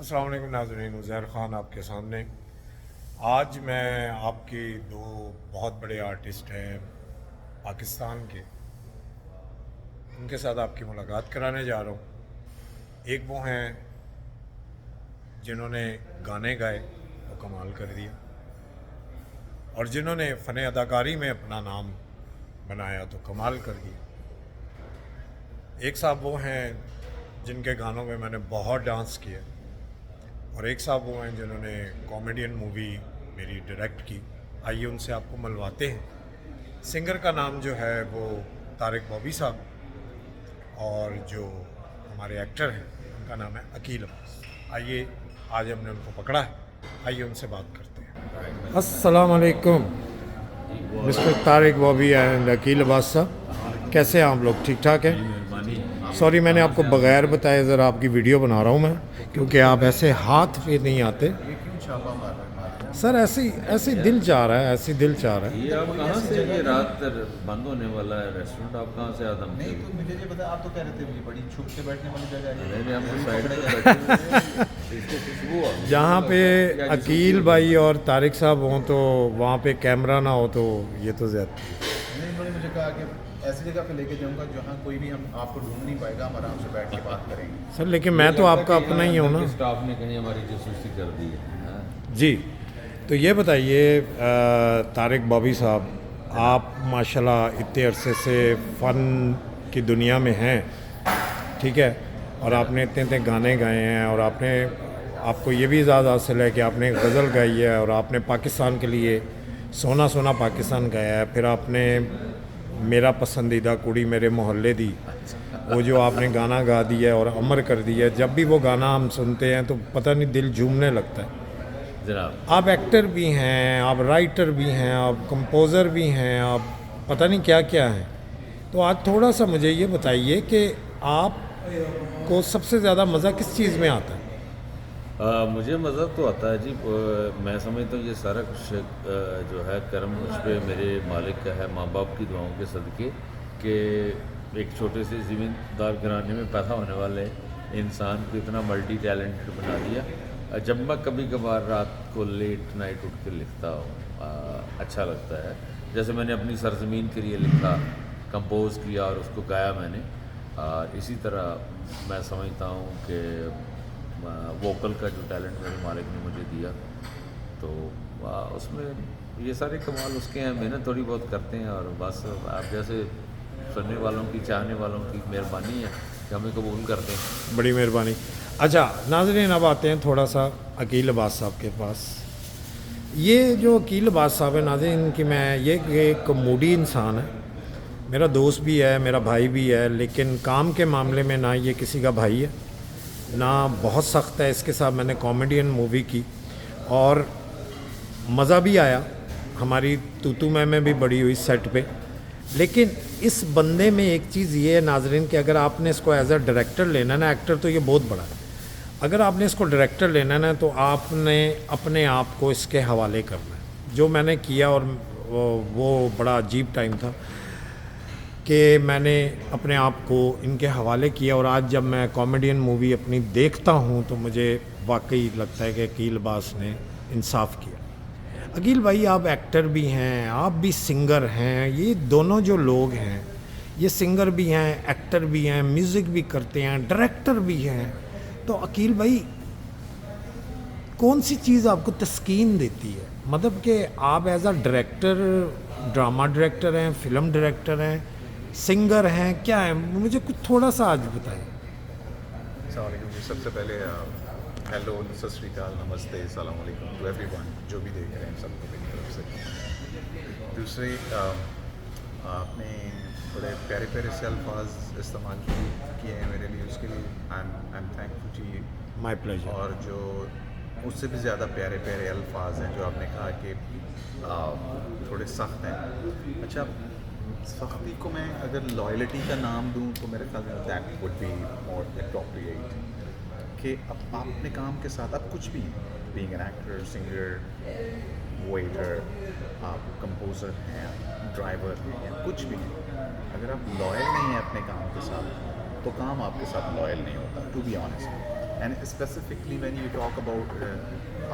अस्सलाम वालेकुम नाज़रीन, उज़ैर ख़ान आपके सामने। आज मैं आपके दो बहुत बड़े आर्टिस्ट हैं पाकिस्तान के, उनके साथ आपकी मुलाकात कराने जा रहा हूँ। एक वो हैं जिन्होंने गाने गाए और कमाल कर दिया, और जिन्होंने फ़न अदाकारी में अपना नाम बनाया तो कमाल कर दिया। एक साहब वो हैं जिनके गानों में मैंने बहुत डांस किया, और एक साहब वो हैं जिन्होंने कॉमेडियन मूवी मेरी डायरेक्ट की। आइए उनसे आपको मिलवाते हैं। सिंगर का नाम जो है वो तारिक बॉबी साहब, और जो हमारे एक्टर हैं उनका नाम है अकील अब्बास। आइए, आज हमने उनको पकड़ा है, आइए उनसे बात करते हैं। अस्सलाम वालेकुम मिस्टर तारिक बॉबी एंड अकील अब्बास साहब, कैसे हैं आप लोग? ठीक ठाक हैं? सॉरी, मैंने आपको बगैर बताए ज़रा आपकी वीडियो बना रहा हूँ मैं, क्योंकि आप ऐसे हाथ पे नहीं आते सर। ऐसे दिल चाह रहा है, ऐसे दिल चाह रहा है। ये आप कहाँ से, ये रात बंद होने वाला है रेस्टोरेंट, आप कहाँ से आदम? नहीं तो मुझे ये पता, आप तो कह रहे थे ये बड़ी छुप के बैठने वाली जगह है। नहीं, हम तो साइड पे बैठे हुए हैं। इसको खुशबू आ- जहाँ पे या जिसको अकील भाई और तारिक साहब हों तो वहाँ पे कैमरा ना हो तो ये तो ज़्यादा। नहीं, उन्होंने मुझे कहा कि ऐसी जगह पे लेके जाऊंगा जहाँ कोई भी हम आपको ढूंढ नहीं पाएगा, हम आराम से बैठ के बात करेंगे। सर लेकिन मैं तो आपका अपना ही हूँ ना। स्टाफ ने कहीं हमारी जासूसी कर दी है। हाँ। जी, तो ये बताइए तारिक बॉबी साहब, आप माशाल्लाह इतने अरसे से फ़न की दुनिया में हैं, ठीक है, और आपने इतने इतने गाने गाए हैं, और आपको ये भी इजाज़त हासिल है कि आपने गज़ल गाई है, और आपने पाकिस्तान के लिए सोना सोना पाकिस्तान गाया है। फिर आपने मेरा पसंदीदा कुड़ी मेरे मोहल्ले दी, वो जो आपने गाना गा दिया है और अमर कर दिया है। जब भी वो गाना हम सुनते हैं तो पता नहीं दिल झूमने लगता है। जनाब, आप एक्टर भी हैं, आप राइटर भी हैं, आप कंपोज़र भी हैं, आप पता नहीं क्या क्या हैं। तो आज थोड़ा सा मुझे ये बताइए कि आप को सबसे ज़्यादा मज़ा किस चीज़ में आता है? मुझे मज़ा तो आता है जी। मैं समझता हूँ ये सारा कुछ जो है कर्म मुझ पे मेरे मालिक का है, माँ बाप की दुआओं के सदक़े, कि एक छोटे से ज़मींदार घराने में पैदा होने वाले इंसान को इतना मल्टी टैलेंटेड बना दिया। जब मैं कभी कभार रात को लेट नाइट उठ कर लिखता हूँ, अच्छा लगता है। जैसे मैंने अपनी सरज़मीन के लिए लिखा, कंपोज़ किया और उसको गाया मैंने। इसी तरह मैं समझता हूँ कि वोकल का जो टैलेंट मेरे मालिक ने मुझे दिया, तो उसमें ये सारे कमाल उसके हैं। मेहनत थोड़ी बहुत करते हैं, और बस आप जैसे सुनने वालों की, चाहने वालों की मेहरबानी है कि हमें कबूल करते हैं। बड़ी मेहरबानी। अच्छा नाज़रीन, अब आते हैं थोड़ा सा अकील अब्बास साहब के पास। ये जो अकील अब्बास साहब है नाज़रीन, कि मैं ये एक मूडी इंसान है, मेरा दोस्त भी है, मेरा भाई भी है, लेकिन काम के मामले में ना ये किसी का भाई है ना बहुत सख्त है। इसके साथ मैंने कॉमेडियन मूवी की और मज़ा भी आया, हमारी तू मैं भी बड़ी हुई सेट पे। लेकिन इस बंदे में एक चीज़ ये है नाज़रीन कि अगर आपने इसको एज अ डायरेक्टर लेना ना, एक्टर तो ये बहुत बड़ा है, अगर आपने इसको डायरेक्टर लेना ना तो आपने अपने आप को इसके हवाले करना है। जो मैंने किया, और वो बड़ा अजीब टाइम था कि मैंने अपने आप को इनके हवाले किया, और आज जब मैं कॉमेडियन मूवी अपनी देखता हूँ तो मुझे वाकई लगता है कि अकील अब्बास ने इंसाफ किया। अकील भाई, आप एक्टर भी हैं, आप भी सिंगर हैं। ये दोनों जो लोग हैं, ये सिंगर भी हैं, एक्टर भी हैं, म्यूज़िक भी करते हैं, डायरेक्टर भी हैं। तो अकील भाई, कौन सी चीज़ आपको तस्कीन देती है? मतलब कि आप as a director, drama director हैं, फिल्म डायरेक्टर हैं, सिंगर हैं, क्या है? मुझे कुछ थोड़ा सा आज बताएं। अस्सलाम वालेकुम जी। सबसे पहले हेलो, सत श्री अकाल, नमस्ते, सलाम वालेकुम टू एवरीवन जो भी देख रहे हैं, सबको मेरी तरफ से। दूसरे आपने बड़े प्यारे प्यारे से अल्फाज इस्तेमाल किए हैं मेरे लिए, उसके लिए I am thankful to you. My pleasure. और जो उससे भी ज़्यादा प्यारे प्यारे अल्फाज हैं जो आपने कहा कि थोड़े सख्त हैं। अच्छा, सख्ती को मैं अगर लॉयल्टी का नाम दूं तो मेरे ख्याल में that would be more appropriate, कि अब अपने काम के साथ आप कुछ भी, being an actor, singer, waiter, आप कंपोज़र हैं, ड्राइवर हैं, या कुछ भी हैं, अगर आप लॉयल नहीं हैं अपने काम के साथ तो काम आपके साथ लॉयल नहीं होता, to be honest. And specifically when you talk about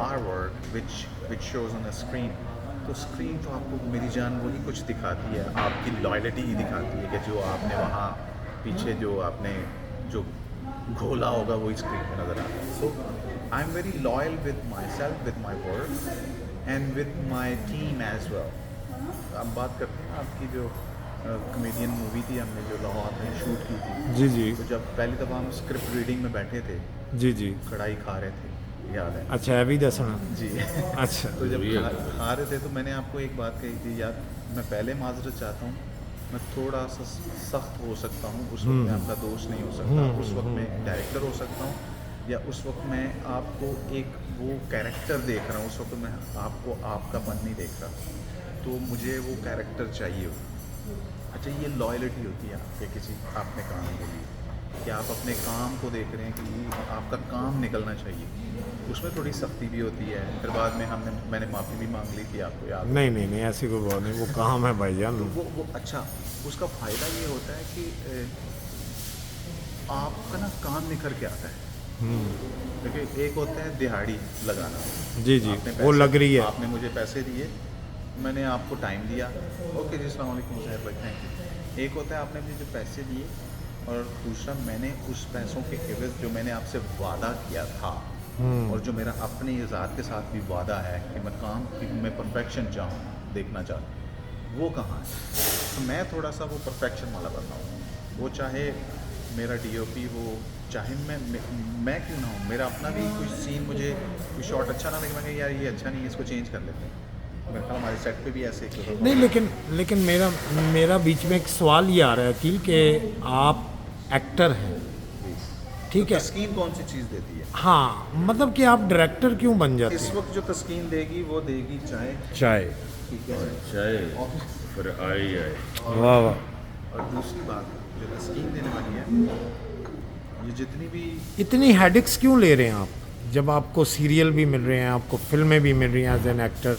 our work which shows on the screen, तो स्क्रीन तो आपको मेरी जान वही कुछ दिखाती है, आपकी लॉयल्टी ही दिखाती है कि जो आपने वहाँ पीछे जो आपने जो घोला होगा वही स्क्रीन पे नज़र आता है. So I am very loyal with my self, with my work and with my team as well. हम बात करते हैं आपकी जो कॉमेडियन मूवी थी हमने जो लाहौर में शूट की थी. जी जी तो जब पहली दफ़ा हम स्क्रिप्ट रीडिंग में बैठे थे, जी जी. कढ़ाई खा रहे थे, याद है? अच्छा है भी दसना. जी. अच्छा. तो जब खा रहे थे तो मैंने आपको एक बात कही थी, यार मैं पहले माजरत चाहता हूँ, मैं थोड़ा सा सख्त हो सकता हूँ, उस वक्त मैं आपका दोस्त नहीं हो सकता, उस वक्त मैं डायरेक्टर हो सकता हूँ, या उस वक्त मैं आपको एक वो कैरेक्टर देख रहा हूँ, उस वक्त मैं आपको आपका पन नहीं देख रहा, तो मुझे वो कैरेक्टर चाहिए हो. अच्छा, ये लॉयल्टी होती है आपके किसी अपने काम के लिए, कि आप अपने काम को देख रहे हैं कि ये आपका काम निकलना चाहिए. उसमें थोड़ी सख्ती भी होती है. फिर बाद में मैंने माफ़ी भी मांग ली थी, आपको याद? नहीं नहीं नहीं, ऐसी कोई बात नहीं, वो काम है भाईजान. वो अच्छा, उसका फ़ायदा ये होता है कि आपका ना काम निखर के आता है. देखिए, एक होता है दिहाड़ी लगाना. जी जी, आपने वो पैसे- लग रही है. आपने मुझे पैसे दिए, मैंने आपको टाइम दिया, ओके जी, अस्सलाम वालेकुम साहब भाई, थैंक यू. एक होता है आपने मुझे पैसे दिए, और दूसरा मैंने उस पैसों के एवज जो मैंने आपसे वादा किया था, और जो मेरा अपने ज़ात के साथ भी वादा है कि मैं काम की मैं परफेक्शन चाहूँ, देखना चाहता हूँ, वो कहाँ है? तो मैं थोड़ा सा वो परफेक्शन वाला बंदा हूँ. वो चाहे मेरा DOP हो, चाहे मैं क्यों ना हूँ, मेरा अपना भी कोई सीन, मुझे कोई शॉट अच्छा ना लगे, मैं कहीं यार ये अच्छा नहीं है, इसको चेंज कर लेते हैं. मेरे ख्याल हमारे सेट पे भी ऐसे ही होता नहीं, लेकिन मेरा बीच में एक सवाल ये आ रहा है अकील कि आप एक्टर हैं, ठीक है. तस्कीन कौन सी चीज़ देती है? हाँ, मतलब कि आप डायरेक्टर क्यों बन जाते इस हैं? वक्त जो तस्कीन देगी वो देगी चाहे, चाय. ठीक है. चाहे और फिर आई आए. वाह वाह. और दूसरी बात जो तस्कीन देने वाली है, ये जितनी भी इतनी हेडिक्स क्यों ले रहे हैं आप, जब आपको सीरियल भी मिल रहे हैं, आपको फिल्में भी मिल रही हैं एज एन एक्टर,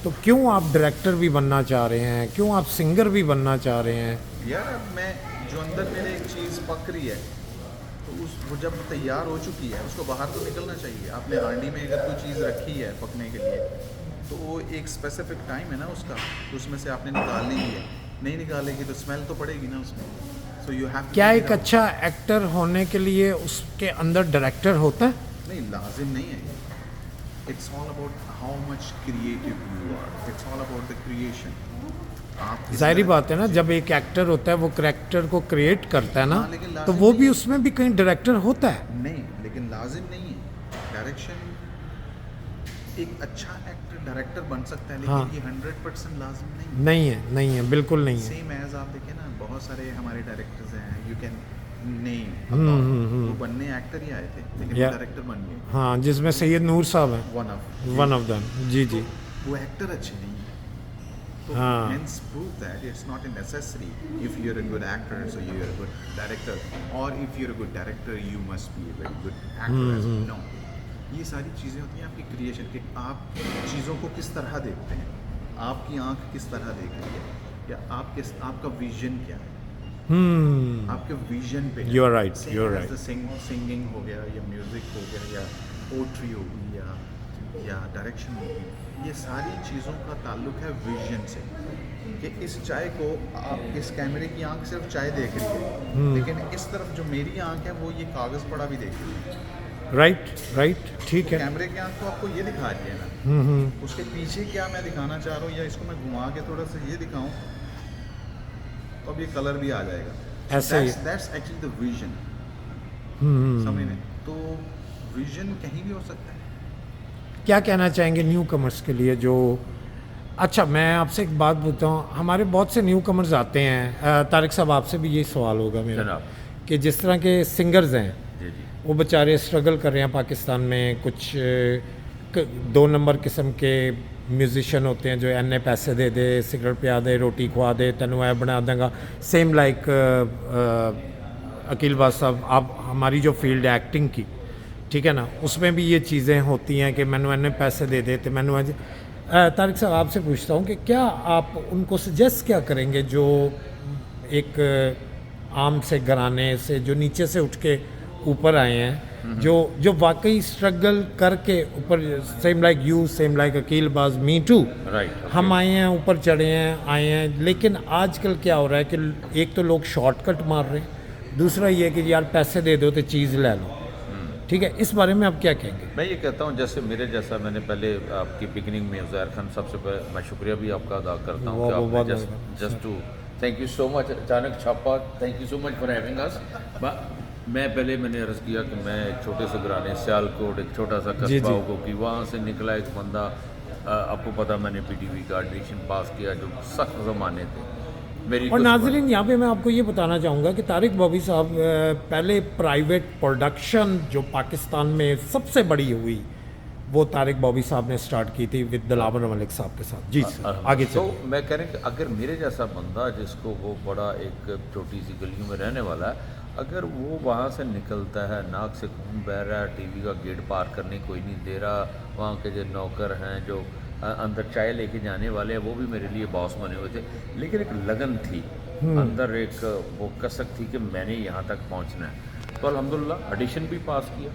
तो क्यों आप डायरेक्टर भी बनना चाह रहे हैं, क्यों आप सिंगर भी बनना चाह रहे हैं? यार, अब मैं जो अंदर मेरे एक चीज़ पक रही है, तो वो जब तैयार हो चुकी है, उसको बाहर तो निकलना चाहिए. आपने हांडी में अगर कोई चीज़ रखी है पकने के लिए, तो वो एक स्पेसिफिक टाइम है ना उसका, तो उसमें से आपने निकालनी ही है. नहीं निकालेगी तो स्मेल तो पड़ेगी ना उसमें. सो यू हैव. क्या एक अच्छा एक्टर होने के लिए उसके अंदर डायरेक्टर होता है? नहीं, लाजिम नहीं है. It's all about how much creative you are. It's all about the creation. आप किस जाहिर तरह- बात है ना, जब एक एक्टर होता है वो कैरेक्टर को क्रिएट करता है ना, हाँ, लेकिन तो लाजिम वो नहीं भी है. उसमें भी कहीं डायरेक्टर होता है. नहीं, लेकिन लाजिम नहीं है. डायरेक्शन, एक अच्छा एक्टर डायरेक्टर बन सकता है, लेकिन हाँ. ये 100% लाजिम नहीं है. नहीं है, बिल्कुल नहीं है. सेम एज आप देखें ना, बहुत सारे हमारे डायरेक्टर्स हैं, यू कैन नेम, वो बनने एक्टर ही आए थे, लेकिन Yeah. डायरेक्टर बन गए. हाँ, जिसमें सैयद नूर साहब हैं, one of one of them. जी जी. वो एक्टर अच्छे नहीं है. तो हाँ. hence prove that it's not a necessary if you're a good actor, so you're a good director, or if you're a good director, you must be a very good actor as well. No. ये सारी चीज़ें होती हैं आपकी creation के. आप चीज़ों को किस तरह देखते हैं, आपकी आंख किस तरह देख रही है, या आपका विजन क्या है, आपके विजन पे. You are right, you are right. Singing हो गया, या म्यूज़िक हो गया, या पोट्री होगी, या डायरेक्शन होगी, ये सारी चीज़ों का ताल्लुक है विजन से. कि इस चाय को आप, इस कैमरे की आंख सिर्फ चाय देख रही है, लेकिन इस तरफ जो मेरी आंख है वो ये कागज़ पड़ा भी देख रही है. राइट, ठीक है. कैमरे की आंख तो आपको ये दिखा रही है ना, उसके पीछे क्या मैं दिखाना चाह रहा हूँ, या इसको मैं घुमा के थोड़ा सा ये दिखाऊं, तो अब ये कलर भी आ जाएगा. ऐसे ही. That's actually the vision. समझ रहे? तो विजन कहीं भी हो सकता है. क्या कहना चाहेंगे न्यू कमर्स के लिए जो, अच्छा मैं आपसे एक बात पूछता हूँ, हमारे बहुत से न्यू कमर्स आते हैं, तारिक साहब आपसे भी यही सवाल होगा मेरा, जनाब. कि जिस तरह के सिंगर्स हैं जी जी. वो बेचारे स्ट्रगल कर रहे हैं पाकिस्तान में, कुछ 2 नंबर किस्म के म्यूजिशियन होते हैं जो एने पैसे दे दे, सिगरेट पिया दे, रोटी खुआ दे, तेनू ऐ बना देंगा. सेम लाइक अकील बास साहब, आप हमारी जो फील्ड है एक्टिंग की, ठीक है ना, उसमें भी ये चीज़ें होती हैं कि मैनू एने पैसे दे दे, तो मैनू आज तारिक साहब आपसे पूछता हूँ कि क्या आप उनको सजेस्ट क्या करेंगे जो एक आम से घराने से जो नीचे से उठ के ऊपर आए हैं, जो वाकई स्ट्रगल करके ऊपर, same like you, same like Aqeel Baaz, me to, right. हम आए हैं, ऊपर चढ़े हैं, आए हैं। लेकिन आजकल क्या हो रहा है कि एक तो लोग शॉर्टकट मार रहे हैं, दूसरा ये कि यार पैसे दे दो तो चीज़ ले लो। ठीक है, इस बारे में आप क्या कहेंगे? मैं ये कहता हूँ, जैसे मेरे जैसा, मैंने पहले आपकी बिगिनिंग में उज़ैर खान, सबसे पहले मैं शुक्रिया भी आपका अदा करता हूँ कि बहुत आपने just to, thank you so much अचानक छापा, thank you so much for having us. मैंने अर्ज़ किया कि मैं एक छोटे से घराने, सियालकोट, एक छोटा सा जी, कस्बा जी। को, कि वहाँ से निकला एक बंदा, आपको पता मैंने पीटीवी का एडिशन पास किया, जो सख्त ज़माने थे मेरी। और नाज़रीन, यहाँ पे मैं आपको ये बताना चाहूँगा कि तारिक बॉबी साहब पहले प्राइवेट प्रोडक्शन जो पाकिस्तान में सबसे बड़ी हुई, वो तारिक बॉबी साहब ने स्टार्ट की थी विद दिलावर मलिक साहब के साथ। जी सर, आगे तो चलिए। मैं कह रहा कि अगर मेरे जैसा बंदा, जिसको वो बड़ा एक छोटी सी गलियों में रहने वाला है, अगर वो वहाँ से निकलता है, नाक से खून बह रहा है, टीवी का गेट पार करने कोई नहीं दे रहा, वहाँ के जो नौकर हैं, जो अंदर चाय लेके जाने वाले हैं, वो भी मेरे लिए बॉस बने हुए थे, लेकिन एक लगन थी अंदर, एक वो कसक थी कि मैंने यहाँ तक पहुँचना है। तो अल्हम्दुलिल्लाह ऑडिशन भी पास किया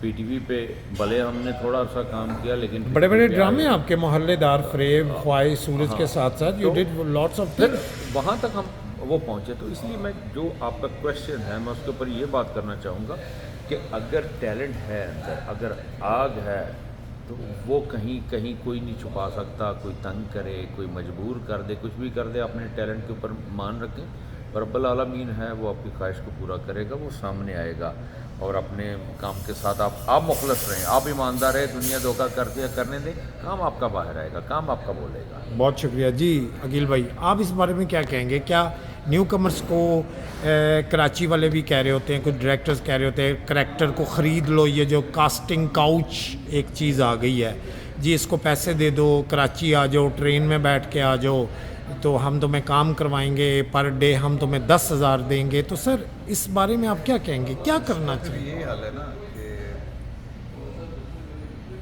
पीटीवी पे, भले हमने थोड़ा सा काम किया, लेकिन बड़े बड़े PTV पे ड्रामे आए। आपके, मोहल्लेदार, फ्रेब, ख्वाहिश, सूरज के साथ साथ यू तो डिड लॉट्स ऑफ फिर थिंग्स। वहाँ तक हम वो पहुँचे। तो इसलिए मैं, जो आपका क्वेश्चन है, मैं उसके ऊपर ये बात करना चाहूँगा कि अगर टैलेंट है अंदर, अगर आग है, तो वो कहीं कहीं कोई नहीं छुपा सकता। कोई तंग करे, कोई मजबूर कर दे, कुछ भी कर दे, अपने टैलेंट के ऊपर मान रखें, रब्बुल आलमीन है वो आपकी ख्वाहिश को पूरा करेगा, वो सामने आएगा। और अपने काम के साथ आप मुखलस रहें, आप ईमानदार रहें, दुनिया धोखा करती है करने दें, काम आपका बाहर आएगा, काम आपका बोलेगा। बहुत शुक्रिया जी अकील भाई। आप इस बारे में क्या कहेंगे? क्या न्यू कमर्स को कराची वाले भी कह रहे होते हैं, कुछ डायरेक्टर्स कह रहे होते हैं करेक्टर को ख़रीद लो, ये जो कास्टिंग काउच एक चीज़ आ गई है जी, इसको पैसे दे दो, कराची आ जाओ, ट्रेन में बैठ के आ जाओ, तो हम तुम्हें काम करवाएंगे, पर डे हम तुम्हें 10,000 देंगे। तो सर, इस बारे में आप क्या कहेंगे, क्या करना तो चाहिए? ये हाल है ना कि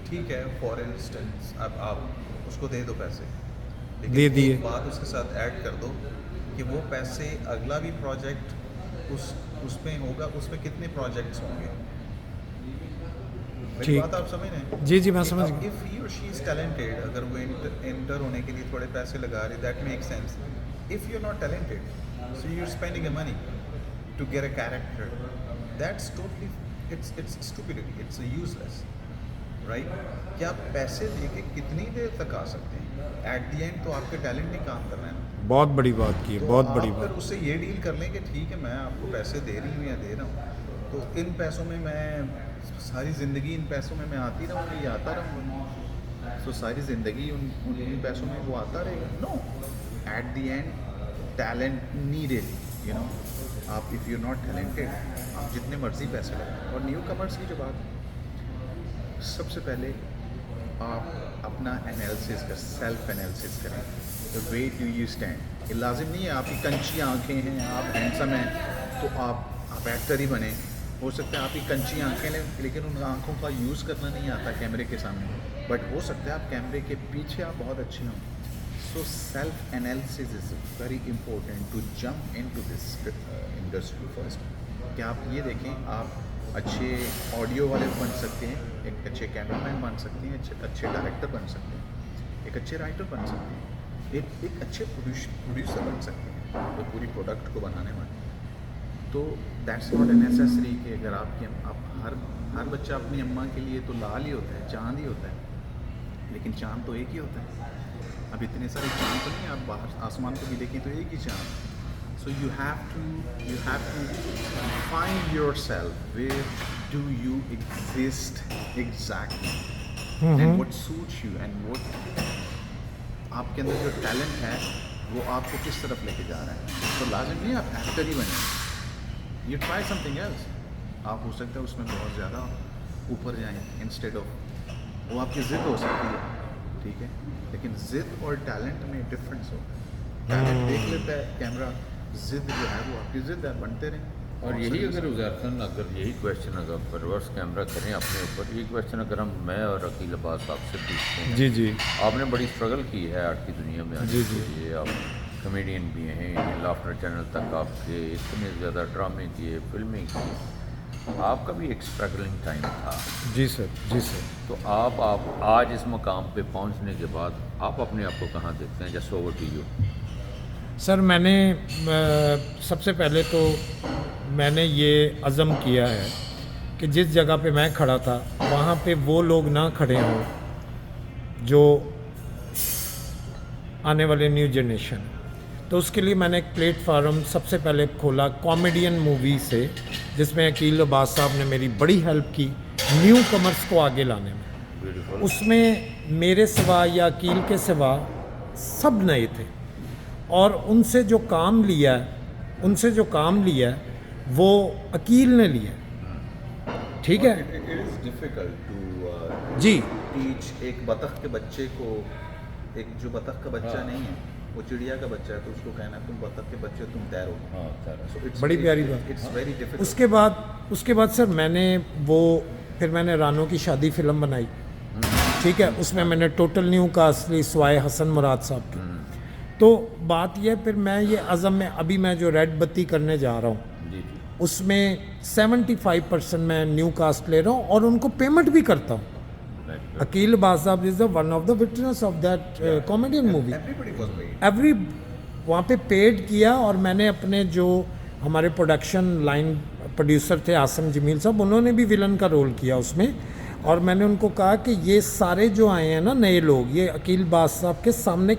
ठीक है, फॉर इंस्टेंस अब आप उसको दे दो पैसे, लेकिन दे दिए। एक बात उसके साथ ऐड कर दो कि वो पैसे अगला भी प्रोजेक्ट उसमें होगा, उसमें कितने प्रोजेक्ट्स होंगे। मेरी ठीक। बात आप समझ रहे हैं? जी जी, मैं समझ गया। इफ़ ही और शी इज़ टैलेंटेड, अगर वो एंटर होने के लिए थोड़े पैसे लगा रहे, that make sense. If you are not talented, so you are spending a money to get a character, that's totally, it's stupidity, it's useless, right? कि आप पैसे दे के कितनी देर तक आ सकते हैं? एट द एंड तो आपके टैलेंट ने काम करना है ना। बहुत बड़ी बात की है, तो बहुत आप बड़ी फिर बात। उससे ये डील कर लें कि ठीक है, मैं आपको पैसे दे रही हूँ या दे रहा हूँ, तो इन पैसों में मैं सारी ज़िंदगी, इन पैसों में मैं आती रहूँगी या आता रहूँगा, तो सारी ज़िंदगी उन पैसों में वो आता रहेगा। No, at the end talent needed, you know. आप इफ़ यू नॉट टैलेंटेड, आप जितने मर्जी पैसे लगाएं। और न्यू कमर्स की जो बात है, सबसे पहले आप अपना एनालिसिस कर, सेल्फ एनालिसिस करें, the way do you stand. ये लाजिम नहीं है आपकी कंची आंखें हैं, आप हैंडसम हैं तो आप एक्टर ही बने। हो सकता है आपकी कंची आंखें हैं, लेकिन उन आंखों का यूज़ करना नहीं आता कैमरे के सामने, बट हो सकता है आप कैमरे के पीछे आप बहुत अच्छे हों। So self analysis is very important to jump into this industry first. कि आप ये देखें, आप अच्छे ऑडियो वाले बन सकते हैं, एक अच्छे कैमरामैन बन सकते हैं, अच्छे डायरेक्टर बन सकते हैं, एक अच्छे राइटर बन सकते हैं, एक अच्छे प्रोड्यूसर बन सकते हैं, तो पूरी प्रोडक्ट को बनाने वाले। तो दैट्स नॉट ए नेसेसरी कि अगर आप हर बच्चा अपनी अम्मा के लिए तो लाल ही होता है, चांद ही होता है, लेकिन चांद तो एक ही होता है। अब इतने सारे चांद तो नहीं, आप बाहर आसमान को भी देखें तो एक ही चांद। So you have to find yourself, where do you exist exactly, and what suits you, and what आपके अंदर जो टैलेंट है वो आपको किस तरफ लेके जा रहा है। तो लाजिम नहीं आप एक्टर ही बने, यू ट्राई समथिंग एल्स। आप हो सकता है उसमें बहुत ज़्यादा ऊपर जाएं, इंस्टेड ऑफ, वो आपकी ज़िद हो सकती है, ठीक है, लेकिन ज़िद और टैलेंट में डिफरेंस होता है। टैलेंट देख लेता है कैमरा, ज़िद जो है वो आपकी ज़िद है, बनते रहें। और यही अगर उज़ैर खान, अगर यही क्वेश्चन अगर रिवर्स कैमरा करें अपने ऊपर, ये क्वेश्चन अगर हम, मैं और अकील अब्बास आपसे पूछते हैं, जी जी आपने बड़ी स्ट्रगल की है आर्ट की दुनिया में आने जी, के लिए, आप कमेडियन भी हैं, लाफ्टर चैनल तक आपके इतने ज़्यादा ड्रामे किए, फिल्में की, आपका भी एक स्ट्रगलिंग टाइम था, जी सर, जी सर। तो आप आज इस मुकाम पे पहुंचने के बाद आप अपने आप को कहाँ देखते हैं? Just over to you. Sir मैंने सबसे पहले तो मैंने ये अज़म किया है कि जिस जगह पे मैं खड़ा था वहाँ पे वो लोग ना खड़े हों जो आने वाले न्यू जनरेशन। तो उसके लिए मैंने एक प्लेटफार्म सबसे पहले खोला कॉमेडियन मूवी से, जिसमें अकील अब्बास साहब ने मेरी बड़ी हेल्प की न्यू कमर्स को आगे लाने में। ब्यूटीफुल। उसमें मेरे सिवा या अकील के सिवा सब नए थे, और उनसे जो काम लिया है वो अकील ने लिया है। ठीक है इट इज़ डिफिकल्ट टू जी। टीच एक बतख के बच्चे को, एक जो बतख का बच्चा नहीं है वो चिड़िया का बच्चा है, तो उसको कहना तुम बतख के बच्चे तुम तैरो। हाँ, तैरो। So it's बड़ी very- प्यारी बात। It's very difficult. उसके बाद सर फिर मैंने रानो की शादी फिल्म बनाई। ठीक है, उसमें मैंने टोटल न्यू कास्ट ली स्वाय हसन मुराद साहब की। तो बात यह, फिर मैं ये अज़म में अभी मैं जो रेड बत्ती करने जा रहा हूँ जी जी। उसमें 75% मैं न्यू कास्ट ले रहा हूँ और उनको पेमेंट भी करता हूँ। Right. अकील अब्बास साहब is the one of the witness of that comedian movie. Everybody was paid. Every वहाँ पे पेड किया, और मैंने अपने जो हमारे प्रोडक्शन लाइन प्रोड्यूसर थे आसम जमील साहब, उन्होंने भी विलन का रोल किया उसमें। और मैंने उनको कहा कि ये सारे जो आए हैं ना नए लोग, ये अकील बास साहब के सामने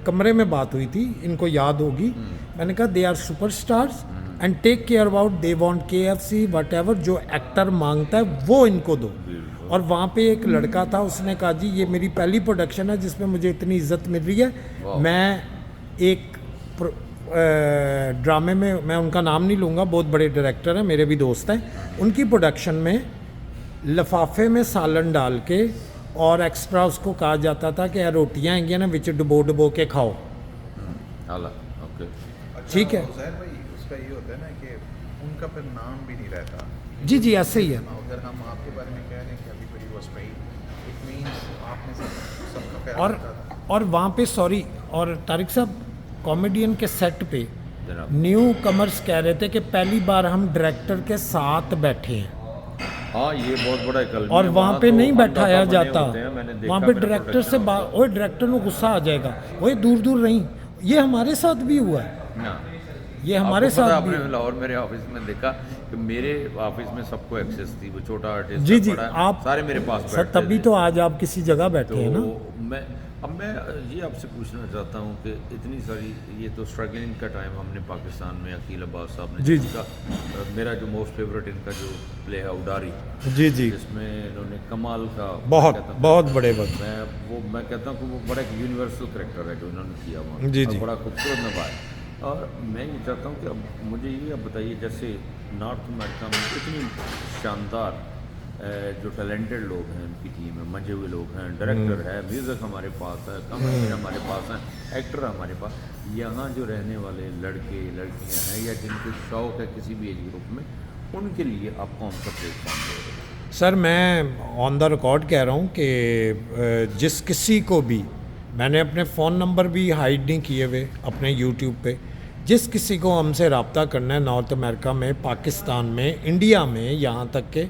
कमरे में बात हुई थी, इनको याद होगी। मैंने कहा they are superstars and take care about, they want KFC whatever, जो एक्टर मांगता है वो इनको दो। और वहाँ पे एक लड़का था, उसने कहा जी ये मेरी पहली प्रोडक्शन है जिसमें मुझे इतनी इज्जत मिल रही है। मैं एक ड्रामे में, मैं उनका नाम नहीं लूँगा, बहुत बड़े डायरेक्टर हैं, मेरे भी दोस्त हैं, उनकी प्रोडक्शन में लिफाफे में सालन डाल के और एक्स्ट्रा उसको कहा जाता था कि यार रोटियाँ आएंगी ना विच डुबो के खाओ। हाला, ओके। ठीक है। ज़ाहिर भाई उसका ये होता है ना कि उनका फिर नाम भी नहीं रहता। जी जी, ऐसे ही है। अगर हम आपके बारे में कह रहे हैं कि everybody was paid, it means आपने सबका प्यार और रखा था। और वहाँ पे सॉरी, और तारिक साहब कॉमेडियन के सेट पे जनाब। न्यू कमर्स कह रहे थे कि पहली बार हम डायरेक्टर के साथ बैठे हैं, हाँ, ये बहुत बड़ा कल और वहाँ पे तो नहीं बैठाया अंदाजा बने जाता। होते हैं, मैंने देखा वहाँ पे मेरा डायरेक्टर से production होता ओए डायरेक्टर को गुस्सा आ जाएगा, ओए दूर दूर रही। ये हमारे साथ भी हुआ है, है ना। ये हमारे आपको पता, साथ भी। आपने लाहौर मेरे ऑफिस में देखा कि मेरे ऑफिस में सबको एक्सेस थी, वो छोटा आर्टिस्ट जी जी, बड़ा, आप सारे मेरे पास सर बैठते तभी थे। तो आज आप किसी जगह बैठे हैं ना। तो मैं ये आपसे पूछना चाहता हूँ कि इतनी सारी, ये तो स्ट्रगलिंग का टाइम हमने पाकिस्तान में अकील अब्बास साहब ने जी जी। जिसका मेरा जो मोस्ट फेवरेट इनका जो प्ले है उडारी, जी जी, जिसमें इन्होंने कमाल का, बहुत मैं कहता हूँ, बहुत बड़े वक्त। मैं कहता हूँ कि वो बड़ा एक यूनिवर्सल करेक्टर है जो इन्होंने किया हुआ, जी, और जी। बड़ा खूबसूरत निभाया। और मैं ये चाहता हूँ कि अब मुझे ये अब बताइए, जैसे नॉर्थ अमेरिका में इतनी शानदार जो टैलेंटेड लोग हैं, उनकी टीम है, मंजे हुए लोग हैं, डायरेक्टर है, म्यूज़िक हमारे पास है, कमेडियन हमारे पास हैं, एक्टर हमारे पास। यहाँ जो रहने वाले लड़के लड़कियाँ हैं या जिनके शौक़ है किसी भी एज ग्रुप में, उनके लिए आप कौन सा प्लेटफॉर्म दे रहे हैं? सर मैं ऑन द रिकॉर्ड कह रहा हूँ कि जिस किसी को भी, मैंने अपने फ़ोन नंबर भी हाइड नहीं किए हुए अपने यूट्यूब पे, जिस किसी को हमसे रब्ता करना है नॉर्थ अमेरिका में, पाकिस्तान में, इंडिया में, यहाँ तक के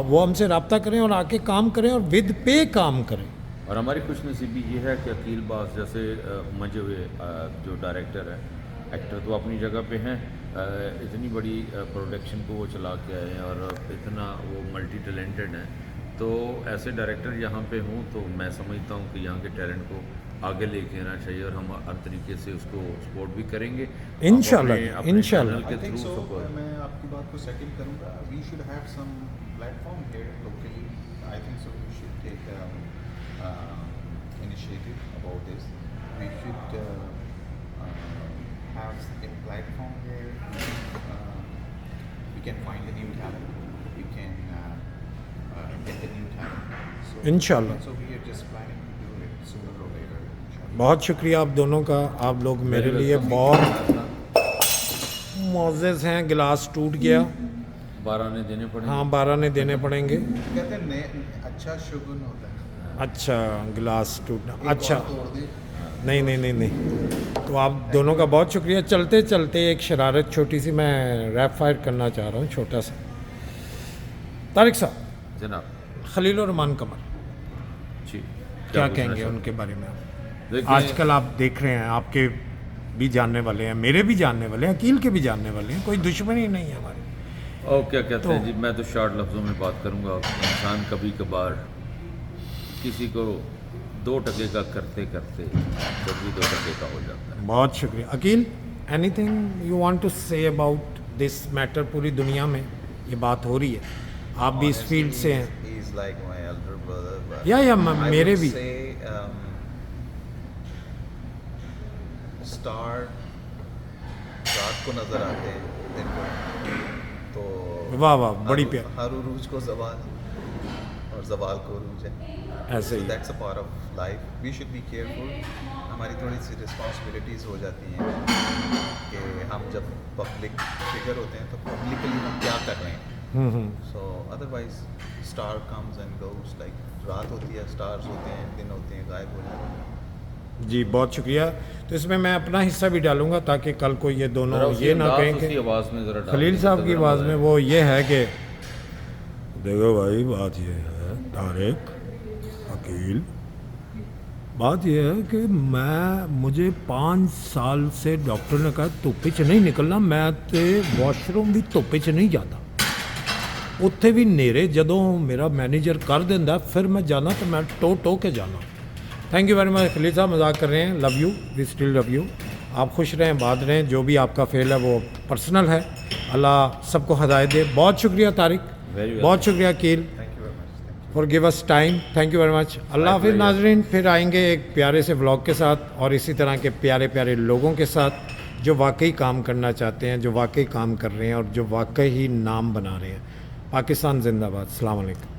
वो हमसे रब्ता करें और आके काम करें और विद पे काम करें। और हमारी खुशनसीबी ये है कि अकील बास जैसे मंजे हुए जो डायरेक्टर हैं, एक्टर तो अपनी जगह पे हैं, इतनी बड़ी प्रोडक्शन को वो चला के आए हैं और इतना वो मल्टी टैलेंटेड हैं, तो ऐसे डायरेक्टर यहाँ पे हों तो मैं समझता हूँ कि यहाँ के टैलेंट को आगे लेके आना चाहिए, और हम हर तरीके से उसको सपोर्ट भी करेंगे इंशाल्लाह, अपने इंशाल्लाह। चैनल के I think through so. Support. मैं आपकी बात को सेकंड करूंगा। We should have some platform here locally. I think so. We should take initiative about this. We should have a platform where we can find the new talent. We can get the new talent. So, Inshallah. So we are just planning to do it sooner or later. Inshallah. बहुत शुक्रिया आप दोनों का, आप लोग मेरे लिए बहुत मुअज़्ज़ज़ हैं। गिलास टूट गया, 12 ने देने पड़ेंगे। हाँ 12 ने देने पड़ेंगे। कहते हैं अच्छा शुगुन होता है। अच्छा गिलास टूटना, एक अच्छा और तोड़ दे। नहीं नहीं नहीं नहीं, तो आप दोनों का बहुत शुक्रिया। चलते चलते एक शरारत छोटी सी मैं रैप फायर करना चाह रहा हूँ, छोटा सा। तारिक साहब, जनाब खलील और रहमान कमर जी क्या पूछना कहेंगे चाहते उनके बारे में आप? हैं? देखिए, आजकल आप देख रहे हैं, आपके भी जानने वाले हैं, मेरे भी जानने वाले हैं, अकील के भी जानने वाले हैं, कोई दुश्मनी नहीं है हमारी। और क्या कहते हैं जी, मैं तो शॉर्ट लफ्ज़ों में बात करूंगा। इंसान कभी कभार किसी को 2 टके का करते करते कभी 2 टके का हो जाता है। बहुत शुक्रिया। Akeel, anything you want to say about this matter? पूरी दुनिया में ये बात हो रही है, आप भी इस फील्ड से हैं। He is like my elder brother. But या I मेरे would भी। say, star रात को नजर आते हैं दिन को, तो वाह वाह, बड़ी प्यार। हर उरूज को जवाल और जवाल को उरूज है। ऐसे ही that's a part of life, we should be careful. हमारी थोड़ी सी रिस्पॉन्सिबिलिटीज़ हो जाती हैं कि हम जब पब्लिक फिगर होते हैं तो पब्लिकली हम क्या कर रहे हैं। सो otherwise star comes and goes, like रात होती है, स्टार्स होते हैं, दिन होते हैं, गायब हो जाते हैं। जी, बहुत शुक्रिया। तो इसमें मैं अपना हिस्सा भी डालूंगा ताकि कल को ये दोनों जरा उसी ये ना अंदाज, कहें उसी कि आवाज़ में जरा डाल खलील दीजिए, साहब तो की जरा आवाज़ मज़ा में आएगा। वो ये है कि देखो भाई, बात ये है तारिक, अकील, बात ये है कि मुझे 5 साल से डॉक्टर ने कहा धुप्प च नहीं निकलना, मैं तो वॉशरूम भी धुप्प च नहीं जाता, उत्थे भी नेरे जदों मेरा मैनेजर कर देंदा फिर मैं जाना, तो मैं टो के जाना। Thank you very much Khalil sahab, मजाक कर रहे हैं, love you, we still love you. आप खुश रहें, बात रहें, जो भी आपका फेल है वो पर्सनल है, अल्लाह सबको हदायत दे। बहुत शुक्रिया तारिक, Very well. बहुत शुक्रिया Aqeel thank you very much. For give us time, thank you very much. अल्लाह हाफिज़ नाजरीन, फिर आएंगे एक प्यारे से व्लॉग के साथ और इसी तरह के प्यारे प्यारे लोगों के साथ जो वाकई काम करना चाहते हैं, जो वाकई काम कर रहे हैं और जो वाकई ही नाम बना रहे हैं। पाकिस्तान जिंदाबाद। अस्सलाम वालेकुम।